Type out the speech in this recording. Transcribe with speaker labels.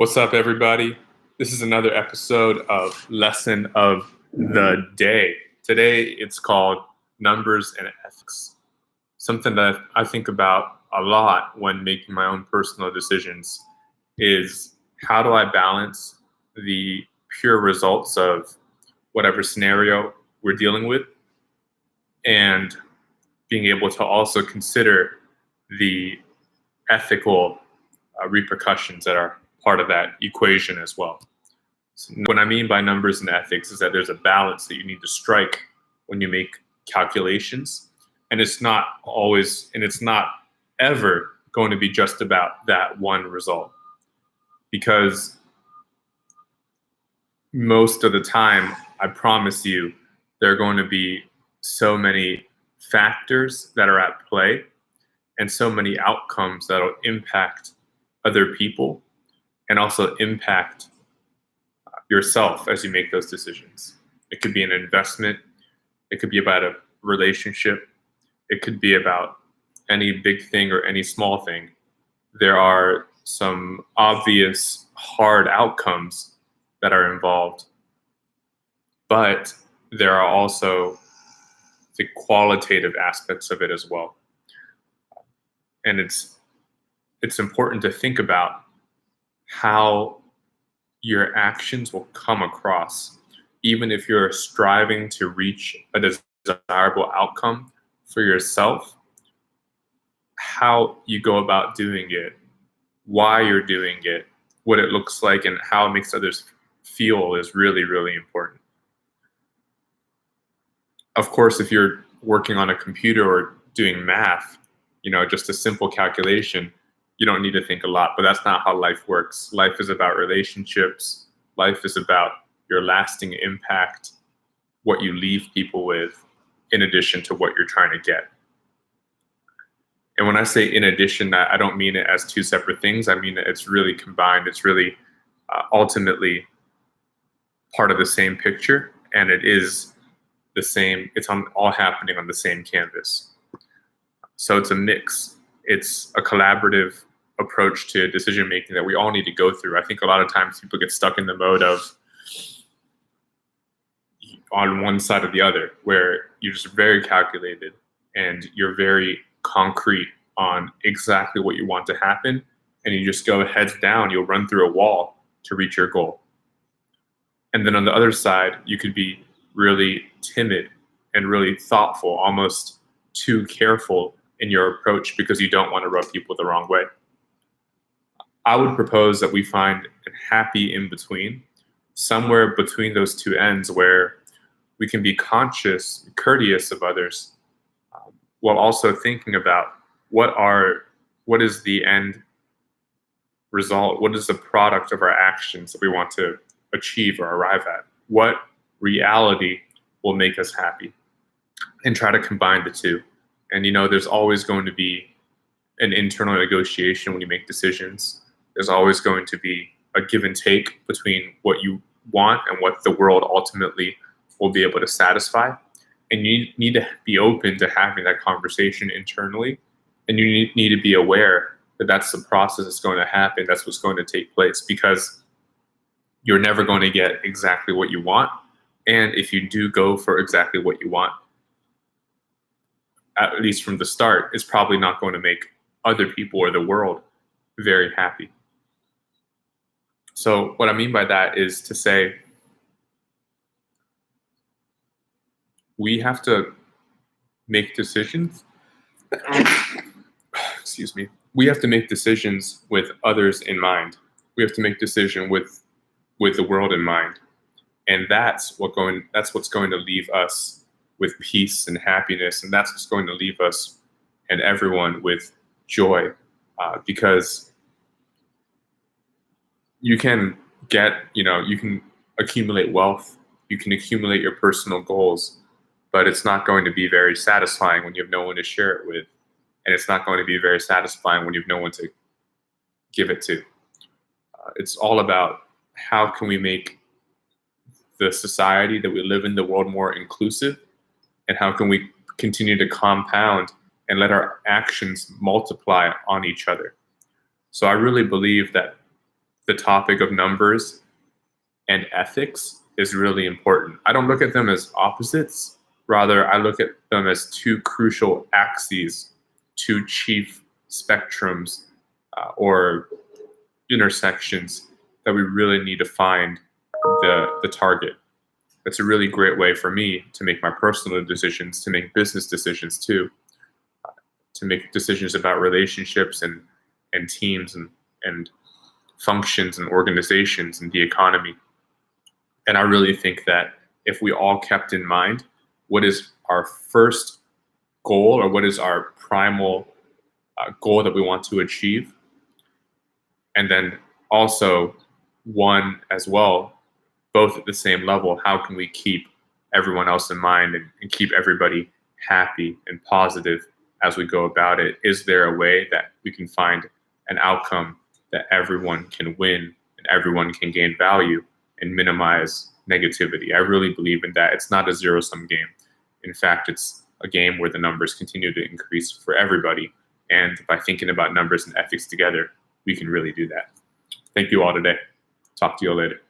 Speaker 1: What's up, everybody? This is another episode of Lesson of the Day. Today, it's called Numbers and Ethics. Something that I think about a lot when making my own personal decisions is how do I balance the pure results of whatever scenario we're dealing with and being able to also consider the ethical repercussions that are part of that equation as well. So what I mean by numbers and ethics is that there's a balance that you need to strike when you make calculations, and it's not always, and it's not ever going to be just about that one result, because most of the time, I promise you, there are going to be so many factors that are at play and so many outcomes that will impact other people and also impact yourself as you make those decisions. It could be an investment. It could be about a relationship. It could be about any big thing or any small thing. There are some obvious hard outcomes that are involved, but there are also the qualitative aspects of it as well. And it's important to think about how your actions will come across, even if you're striving to reach a desirable outcome for yourself. How you go about doing it, why you're doing it, what it looks like, and how it makes others feel is really, really important. Of course, if you're working on a computer or doing math, just a simple calculation, you don't need to think a lot, but that's not how life works. Life is about relationships. Life is about your lasting impact, what you leave people with, in addition to what you're trying to get. And when I say in addition, I don't mean it as two separate things. I mean it's really combined. It's really ultimately part of the same picture, and it is the same. It's all happening on the same canvas. So it's a mix. It's a collaborative approach to decision making that we all need to go through. I think a lot of times people get stuck in the mode of on one side or the other, where you're just very calculated and you're very concrete on exactly what you want to happen, and you just go heads down, you'll run through a wall to reach your goal. And then on the other side, you could be really timid and really thoughtful, almost too careful in your approach because you don't want to rub people the wrong way. I would propose that we find a happy in between, somewhere between those two ends, where we can be conscious, courteous of others, while also thinking about what is the end result, what is the product of our actions that we want to achieve or arrive at, what reality will make us happy, and try to combine the two. And there's always going to be an internal negotiation when you make decisions. There's always going to be a give and take between what you want and what the world ultimately will be able to satisfy. And you need to be open to having that conversation internally. And you need to be aware that that's the process that's going to happen. That's what's going to take place, because you're never going to get exactly what you want. And if you do go for exactly what you want, at least from the start, it's probably not going to make other people or the world very happy. So what I mean by that is to say, we have to make decisions. Excuse me. We have to make decisions with others in mind. We have to make decisions with the world in mind, and that's what's going to leave us with peace and happiness, and that's what's going to leave us and everyone with joy, because you can you can accumulate wealth, you can accumulate your personal goals, but it's not going to be very satisfying when you have no one to share it with, and it's not going to be very satisfying when you have no one to give it to. It's all about how can we make the society that we live in, the world, more inclusive, and how can we continue to compound and let our actions multiply on each other. So I really believe that the topic of numbers and ethics is really important. I don't look at them as opposites. Rather, I look at them as two crucial axes, two chief spectrums or intersections that we really need to find the target. It's a really great way for me to make my personal decisions, to make business decisions too, to make decisions about relationships and teams and functions and organizations and the economy. And I really think that if we all kept in mind what is our first goal or what is our primal goal that we want to achieve, and then also one as well, both at the same level, how can we keep everyone else in mind and keep everybody happy and positive as we go about it? Is there a way that we can find an outcome that everyone can win and everyone can gain value and minimize negativity? I really believe in that. It's not a zero-sum game. In fact, it's a game where the numbers continue to increase for everybody. And by thinking about numbers and ethics together, we can really do that. Thank you all today. Talk to you all later.